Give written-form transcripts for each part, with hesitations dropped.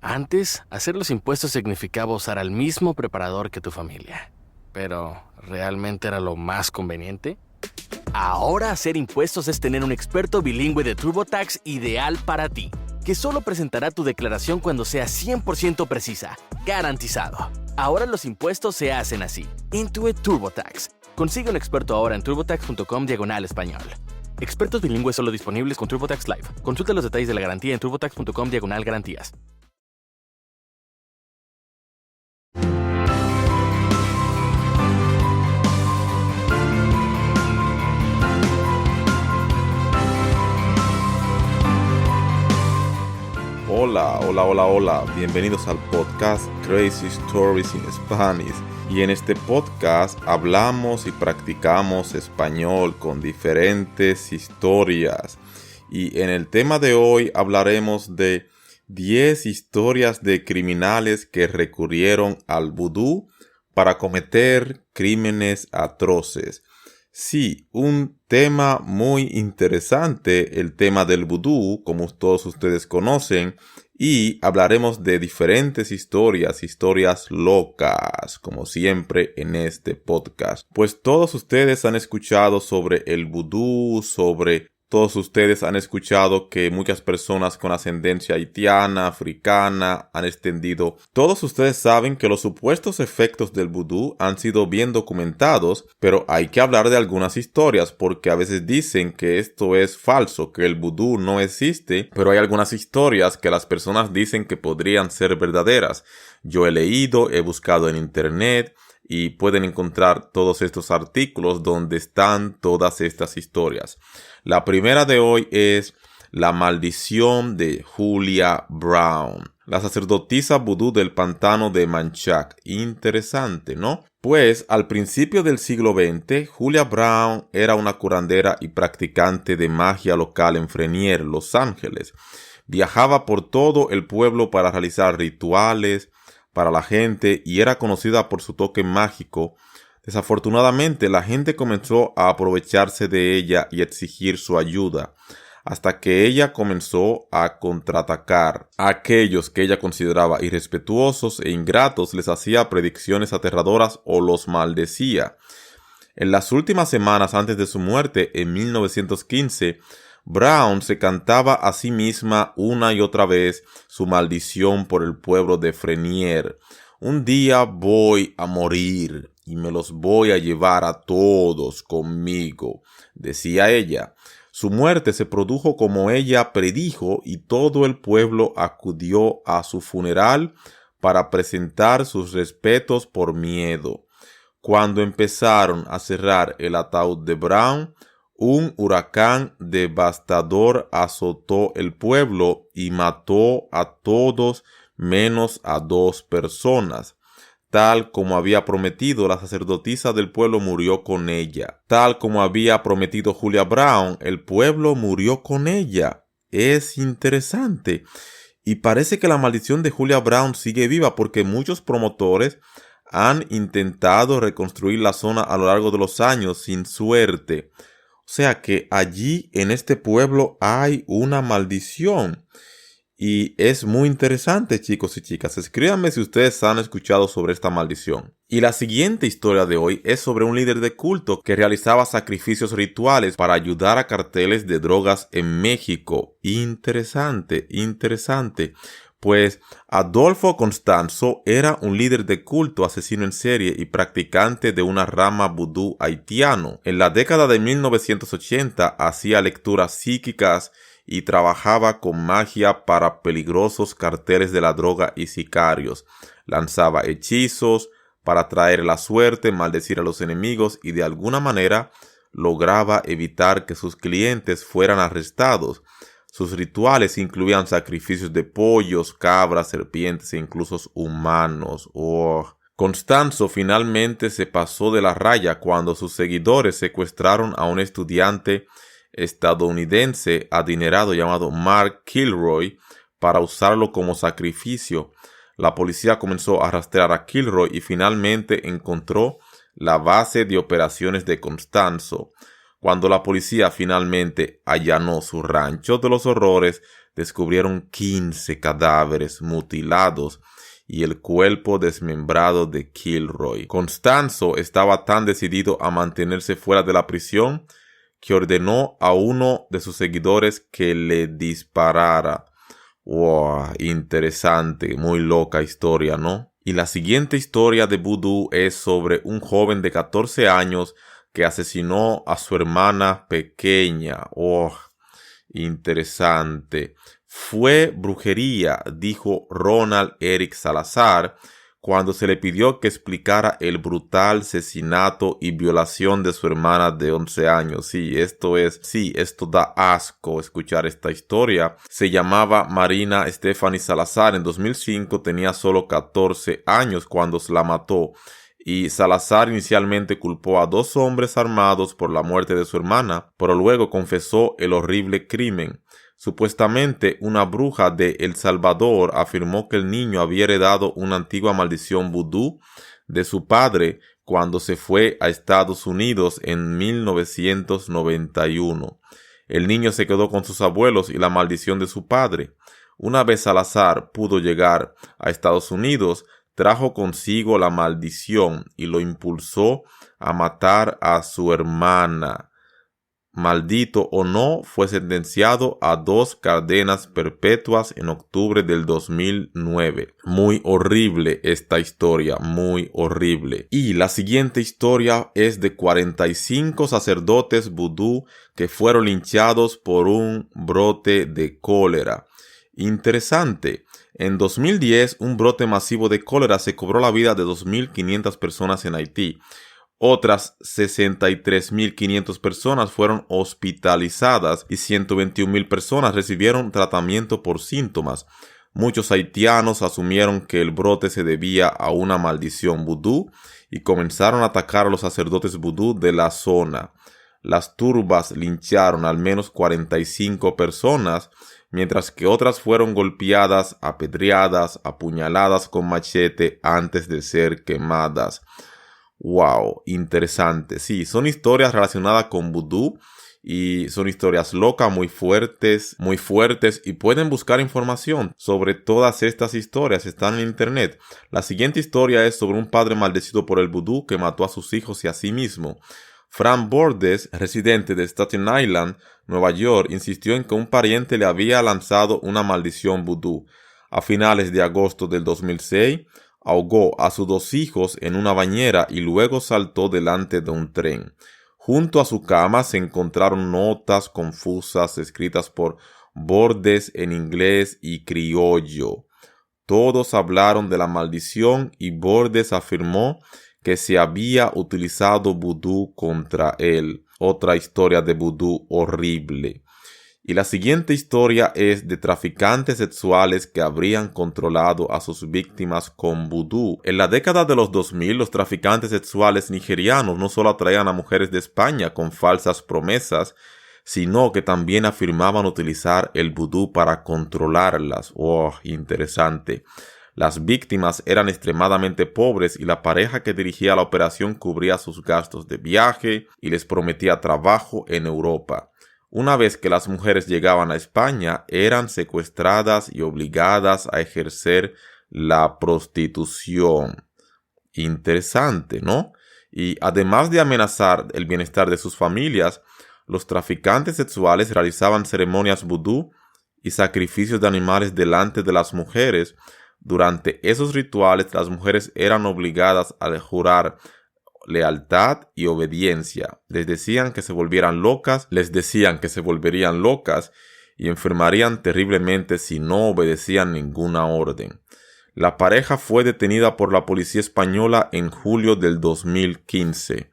Antes, hacer los impuestos significaba usar al mismo preparador que tu familia. Pero, ¿realmente era lo más conveniente? Ahora hacer impuestos es tener un experto bilingüe de TurboTax ideal para ti, que solo presentará tu declaración cuando sea 100% precisa, garantizado. Ahora los impuestos se hacen así. Intuit TurboTax. Consigue un experto ahora en turbotax.com/español. Expertos bilingües solo disponibles con TurboTax Live. Consulta los detalles de la garantía en turbotax.com/garantías. Hola. Bienvenidos al podcast Crazy Stories in Spanish. Y en este podcast hablamos y practicamos español con diferentes historias. Y en el tema de hoy hablaremos de 10 historias de criminales que recurrieron al vudú para cometer crímenes atroces. Sí, un tema muy interesante, el tema del vudú, como todos ustedes conocen, y hablaremos de diferentes historias locas, como siempre en este podcast. Pues todos ustedes han escuchado sobre el vudú, todos ustedes han escuchado que muchas personas con ascendencia haitiana, africana, han extendido. Todos ustedes saben que los supuestos efectos del vudú han sido bien documentados, pero hay que hablar de algunas historias porque a veces dicen que esto es falso, que el vudú no existe, pero hay algunas historias que las personas dicen que podrían ser verdaderas. Yo he leído, he buscado en internet y pueden encontrar todos estos artículos donde están todas estas historias. La primera de hoy es la maldición de Julia Brown, la sacerdotisa vudú del pantano de Manchac. Interesante, ¿no? Pues al principio del siglo XX, Julia Brown era una curandera y practicante de magia local en Frenier, Los Ángeles. Viajaba por todo el pueblo para realizar rituales para la gente y era conocida por su toque mágico. Desafortunadamente, la gente comenzó a aprovecharse de ella y exigir su ayuda, hasta que ella comenzó a contraatacar a aquellos que ella consideraba irrespetuosos e ingratos, les hacía predicciones aterradoras o los maldecía. En las últimas semanas antes de su muerte, en 1915, Brown se cantaba a sí misma una y otra vez su maldición por el pueblo de Frenier. Un día voy a morir y me los voy a llevar a todos conmigo, decía ella. Su muerte se produjo como ella predijo y todo el pueblo acudió a su funeral para presentar sus respetos por miedo. Cuando empezaron a cerrar el ataúd de Brown, un huracán devastador azotó el pueblo y mató a todos menos a 2 personas. Tal como había prometido, la sacerdotisa del pueblo murió con ella. Tal como había prometido Julia Brown, el pueblo murió con ella. Es interesante. Y parece que la maldición de Julia Brown sigue viva porque muchos promotores han intentado reconstruir la zona a lo largo de los años sin suerte. O sea que allí en este pueblo hay una maldición. Y es muy interesante, chicos y chicas. Escríbanme si ustedes han escuchado sobre esta maldición. Y la siguiente historia de hoy es sobre un líder de culto que realizaba sacrificios rituales para ayudar a carteles de drogas en México. Interesante. Pues Adolfo Constanzo era un líder de culto, asesino en serie y practicante de una rama vudú haitiano. En la década de 1980 hacía lecturas psíquicas y trabajaba con magia para peligrosos carteles de la droga y sicarios. Lanzaba hechizos para traer la suerte, maldecir a los enemigos y de alguna manera lograba evitar que sus clientes fueran arrestados. Sus rituales incluían sacrificios de pollos, cabras, serpientes e incluso humanos. Constanzo finalmente se pasó de la raya cuando sus seguidores secuestraron a un estudiante estadounidense adinerado llamado Mark Kilroy para usarlo como sacrificio. La policía comenzó a rastrear a Kilroy y finalmente encontró la base de operaciones de Constanzo. Cuando la policía finalmente allanó su rancho de los horrores, descubrieron 15 cadáveres mutilados y el cuerpo desmembrado de Kilroy. Constanzo estaba tan decidido a mantenerse fuera de la prisión que ordenó a uno de sus seguidores que le disparara. ¡Wow! Interesante, muy loca historia, ¿no? Y la siguiente historia de vudú es sobre un joven de 14 años que asesinó a su hermana pequeña. ¡Oh! Interesante. Fue brujería, dijo Ronald Eric Salazar, cuando se le pidió que explicara el brutal asesinato y violación de su hermana de 11 años. Esto da asco escuchar esta historia. Se llamaba Marina Stephanie Salazar. En 2005 tenía solo 14 años cuando la mató. Y Salazar inicialmente culpó a 2 hombres armados por la muerte de su hermana, pero luego confesó el horrible crimen. Supuestamente, una bruja de El Salvador afirmó que el niño había heredado una antigua maldición vudú de su padre cuando se fue a Estados Unidos en 1991. El niño se quedó con sus abuelos y la maldición de su padre. Una vez Salazar pudo llegar a Estados Unidos, trajo consigo la maldición y lo impulsó a matar a su hermana. Maldito o no, fue sentenciado a 2 cadenas perpetuas en octubre del 2009. Muy horrible esta historia, muy horrible. Y la siguiente historia es de 45 sacerdotes vudú que fueron linchados por un brote de cólera. Interesante. En 2010, un brote masivo de cólera se cobró la vida de 2.500 personas en Haití. Otras 63.500 personas fueron hospitalizadas y 121.000 personas recibieron tratamiento por síntomas. Muchos haitianos asumieron que el brote se debía a una maldición vudú y comenzaron a atacar a los sacerdotes vudú de la zona. Las turbas lincharon al menos 45 personas, mientras que otras fueron golpeadas, apedreadas, apuñaladas con machete antes de ser quemadas. Wow, interesante. Sí, son historias relacionadas con vudú y son historias locas, muy fuertes y pueden buscar información sobre todas estas historias. Están en internet. La siguiente historia es sobre un padre maldecido por el vudú que mató a sus hijos y a sí mismo. Frank Bordes, residente de Staten Island, Nueva York, insistió en que un pariente le había lanzado una maldición vudú. A finales de agosto del 2006, ahogó a sus 2 hijos en una bañera y luego saltó delante de un tren. Junto a su cama se encontraron notas confusas escritas por Bordes en inglés y criollo. Todos hablaron de la maldición y Bordes afirmó que se había utilizado vudú contra él. Otra historia de vudú horrible. Y la siguiente historia es de traficantes sexuales que habrían controlado a sus víctimas con vudú. En la década de los 2000, los traficantes sexuales nigerianos no solo atraían a mujeres de España con falsas promesas, sino que también afirmaban utilizar el vudú para controlarlas. ¡Oh, interesante! Las víctimas eran extremadamente pobres y la pareja que dirigía la operación cubría sus gastos de viaje y les prometía trabajo en Europa. Una vez que las mujeres llegaban a España, eran secuestradas y obligadas a ejercer la prostitución. Interesante, ¿no? Y además de amenazar el bienestar de sus familias, los traficantes sexuales realizaban ceremonias vudú y sacrificios de animales delante de las mujeres. Durante esos rituales, las mujeres eran obligadas a jurar lealtad y obediencia. Les decían que se volverían locas y enfermarían terriblemente si no obedecían ninguna orden. La pareja fue detenida por la policía española en julio del 2015.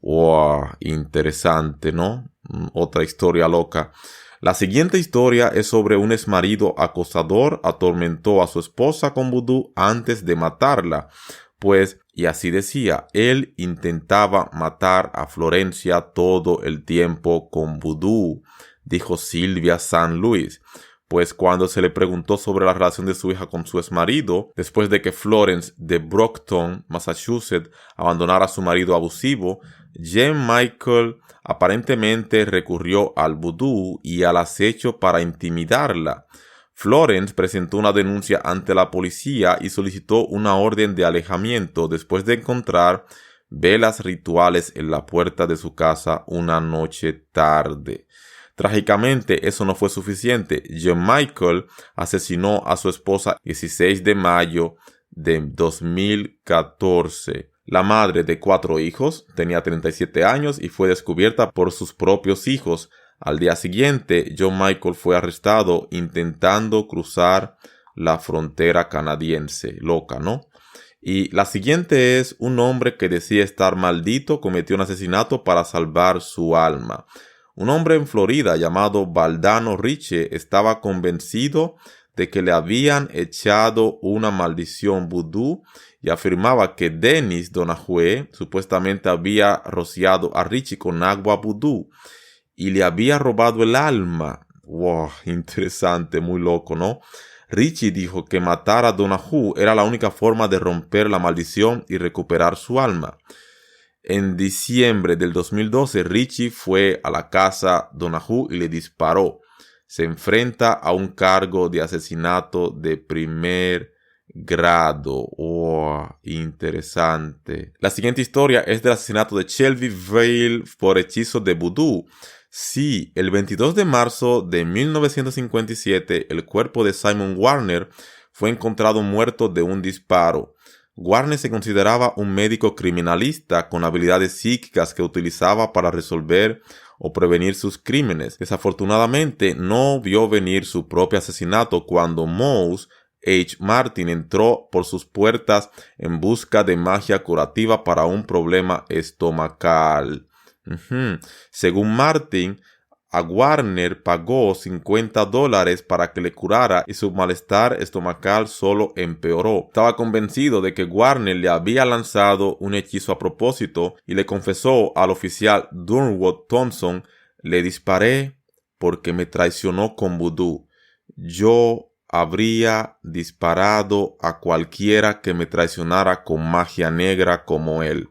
¡Wow! Interesante, ¿no? Otra historia loca. La siguiente historia es sobre un exmarido acosador atormentó a su esposa con vudú antes de matarla. Y así decía, él intentaba matar a Florencia todo el tiempo con vudú, dijo Silvia San Luis. pues cuando se le preguntó sobre la relación de su hija con su exmarido, después de que Florence de Brockton, Massachusetts, abandonara a su marido abusivo, Jean Michael aparentemente recurrió al vudú y al acecho para intimidarla. Florence presentó una denuncia ante la policía y solicitó una orden de alejamiento después de encontrar velas rituales en la puerta de su casa una noche tarde. Trágicamente, eso no fue suficiente. John Michael asesinó a su esposa el 16 de mayo de 2014. La madre de 4 hijos tenía 37 años y fue descubierta por sus propios hijos. Al día siguiente, John Michael fue arrestado intentando cruzar la frontera canadiense. Loca, ¿no? Y la siguiente es: un hombre que decía estar maldito cometió un asesinato para salvar su alma. Un hombre en Florida llamado Valdano Richie estaba convencido de que le habían echado una maldición vudú y afirmaba que Dennis Donahue supuestamente había rociado a Richie con agua vudú y le había robado el alma. Wow, interesante, muy loco, ¿no? Richie dijo que matar a Donahue era la única forma de romper la maldición y recuperar su alma. En diciembre del 2012, Richie fue a la casa Donahue y le disparó. Se enfrenta a un cargo de asesinato de primer grado. Oh, interesante. La siguiente historia es del asesinato de Shelbyville por hechizo de vudú. Sí, el 22 de marzo de 1957, el cuerpo de Simon Warner fue encontrado muerto de un disparo. Warner se consideraba un médico criminalista con habilidades psíquicas que utilizaba para resolver o prevenir sus crímenes. Desafortunadamente, no vio venir su propio asesinato cuando Mose H. Martin entró por sus puertas en busca de magia curativa para un problema estomacal. Según Martin, a Warner pagó $50 para que le curara y su malestar estomacal solo empeoró. Estaba convencido de que Warner le había lanzado un hechizo a propósito y le confesó al oficial Durwood Thompson: le disparé porque me traicionó con vudú. Yo habría disparado a cualquiera que me traicionara con magia negra como él.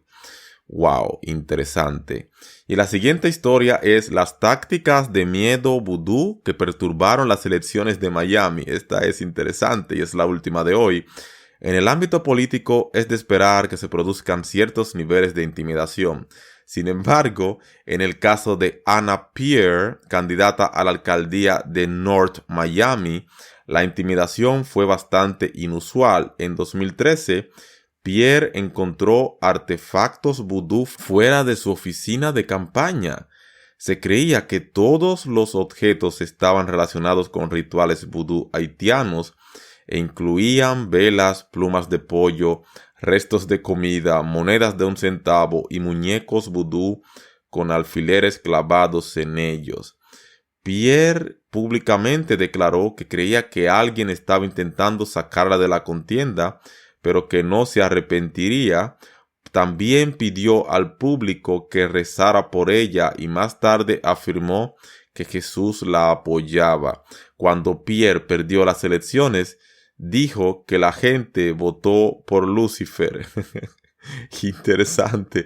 Wow, interesante. Y la siguiente historia es las tácticas de miedo vudú que perturbaron las elecciones de Miami. Esta es interesante y es la última de hoy. En el ámbito político es de esperar que se produzcan ciertos niveles de intimidación. Sin embargo, en el caso de Anna Pierre, candidata a la alcaldía de North Miami, la intimidación fue bastante inusual. En 2013, Pierre encontró artefactos vudú fuera de su oficina de campaña. Se creía que todos los objetos estaban relacionados con rituales vudú haitianos e incluían velas, plumas de pollo, restos de comida, monedas de 1 centavo y muñecos vudú con alfileres clavados en ellos. Pierre públicamente declaró que creía que alguien estaba intentando sacarla de la contienda, pero que no se arrepentiría. También pidió al público que rezara por ella y más tarde afirmó que Jesús la apoyaba. Cuando Pierre perdió las elecciones, dijo que la gente votó por Lucifer. Interesante.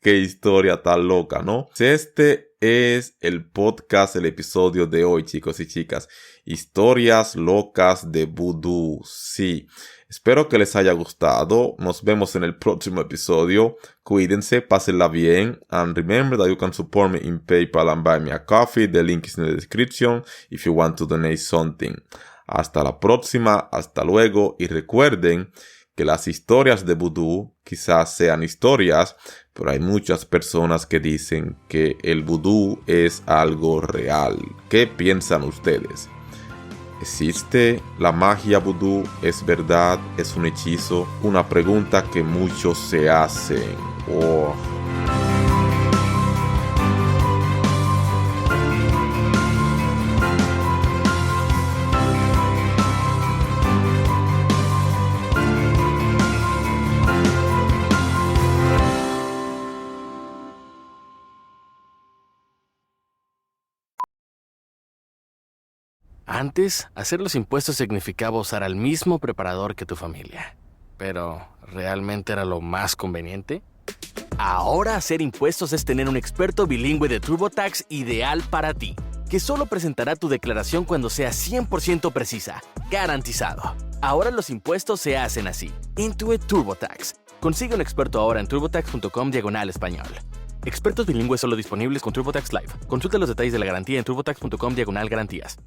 Qué historia tan loca, ¿no? Este es el podcast, el episodio de hoy, chicos y chicas. Historias locas de vudú. Sí. Espero que les haya gustado. Nos vemos en el próximo episodio. Cuídense, pásenla bien. And remember that you can support me in PayPal and buy me a coffee. The link is in the description if you want to donate something. Hasta la próxima, hasta luego. Y recuerden que las historias de vudú quizás sean historias, pero hay muchas personas que dicen que el vudú es algo real. ¿Qué piensan ustedes? ¿Existe la magia vudú? ¿Es verdad? ¿Es un hechizo? Una pregunta que muchos se hacen. Oh. Antes, hacer los impuestos significaba usar al mismo preparador que tu familia. Pero, ¿realmente era lo más conveniente? Ahora hacer impuestos es tener un experto bilingüe de TurboTax ideal para ti, que solo presentará tu declaración cuando sea 100% precisa, garantizado. Ahora los impuestos se hacen así. Intuit TurboTax. Consigue un experto ahora en turbotax.com/español. Expertos bilingües solo disponibles con TurboTax Live. Consulta los detalles de la garantía en turbotax.com/garantías.